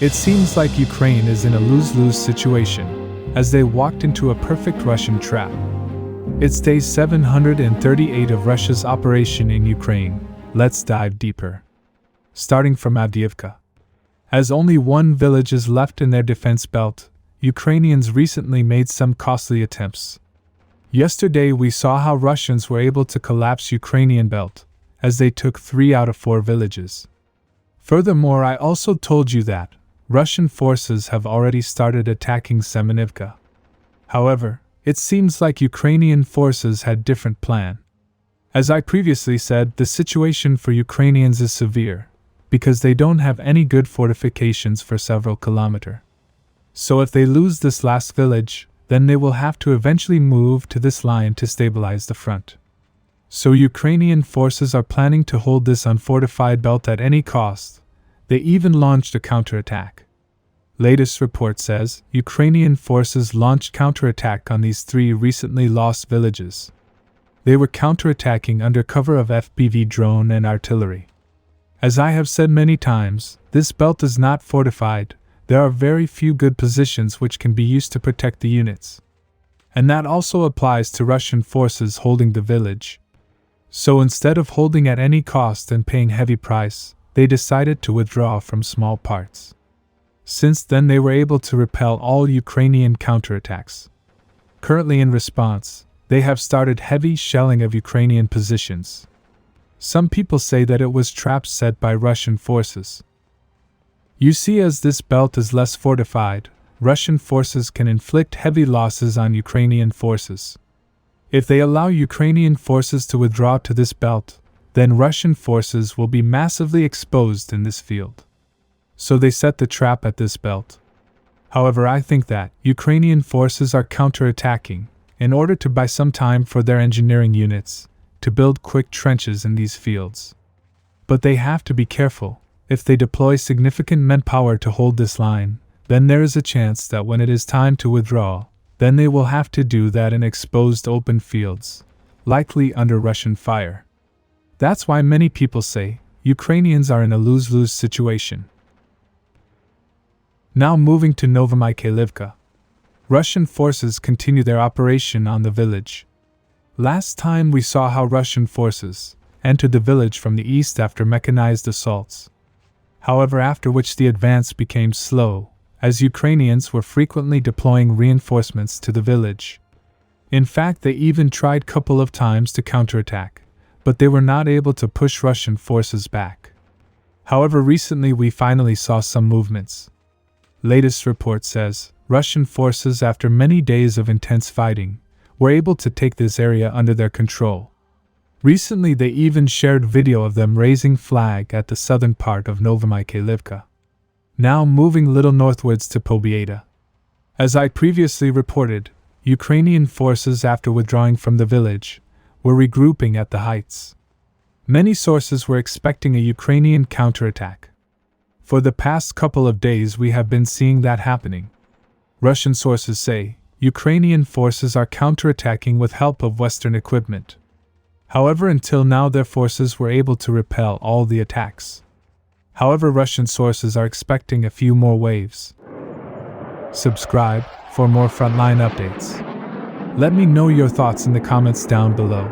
It seems like Ukraine is in a lose-lose situation, as they walked into a perfect Russian trap. It's day 738 of Russia's operation in Ukraine. Let's dive deeper. Starting from Avdiivka. As only one village is left in their defense belt, Ukrainians recently made some costly attempts. Yesterday we saw how Russians were able to collapse Ukrainian belt, as they took 3 out of 4 villages. Furthermore, I also told you that Russian forces have already started attacking Semyonivka. However, it seems like Ukrainian forces had different plan. As I previously said, the situation for Ukrainians is severe, because they don't have any good fortifications for several kilometers. So if they lose this last village, then they will have to eventually move to this line to stabilize the front. So Ukrainian forces are planning to hold this unfortified belt at any cost. They even launched a counterattack. Latest report says Ukrainian forces launched counterattack on these 3 recently lost villages. They were counterattacking under cover of FPV drone and artillery. As I have said many times, this belt is not fortified. There are very few good positions which can be used to protect the units. And that also applies to Russian forces holding the village. So instead of holding at any cost and paying heavy price, they decided to withdraw from small parts. Since then they were able to repel all Ukrainian counterattacks. Currently in response, they have started heavy shelling of Ukrainian positions. Some people say that it was traps set by Russian forces. You see, as this belt is less fortified, Russian forces can inflict heavy losses on Ukrainian forces. If they allow Ukrainian forces to withdraw to this belt, then Russian forces will be massively exposed in this field. So they set the trap at this belt. However, I think that Ukrainian forces are counterattacking in order to buy some time for their engineering units to build quick trenches in these fields. But they have to be careful. If they deploy significant manpower to hold this line, then there is a chance that when it is time to withdraw, then they will have to do that in exposed open fields, likely under Russian fire. That's why many people say Ukrainians are in a lose-lose situation. Now moving to Novomykhailivka. Russian forces continue their operation on the village. Last time we saw how Russian forces entered the village from the east after mechanized assaults. However, after which the advance became slow, as Ukrainians were frequently deploying reinforcements to the village. In fact, they even tried couple of times to counterattack, but they were not able to push Russian forces back. However, recently we finally saw some movements. Latest report says Russian forces, after many days of intense fighting, were able to take this area under their control. Recently they even shared video of them raising flag at the southern part of Novomykhailivka. Now moving little northwards to Boya. As I previously reported, Ukrainian forces, after withdrawing from the village, were regrouping at the heights. Many sources were expecting a Ukrainian counterattack. For the past couple of days we have been seeing that happening. Russian sources say Ukrainian forces are counterattacking with help of Western equipment. However, until now their forces were able to repel all the attacks. However, Russian sources are expecting a few more waves. Subscribe for more frontline updates. Let me know your thoughts in the comments down below.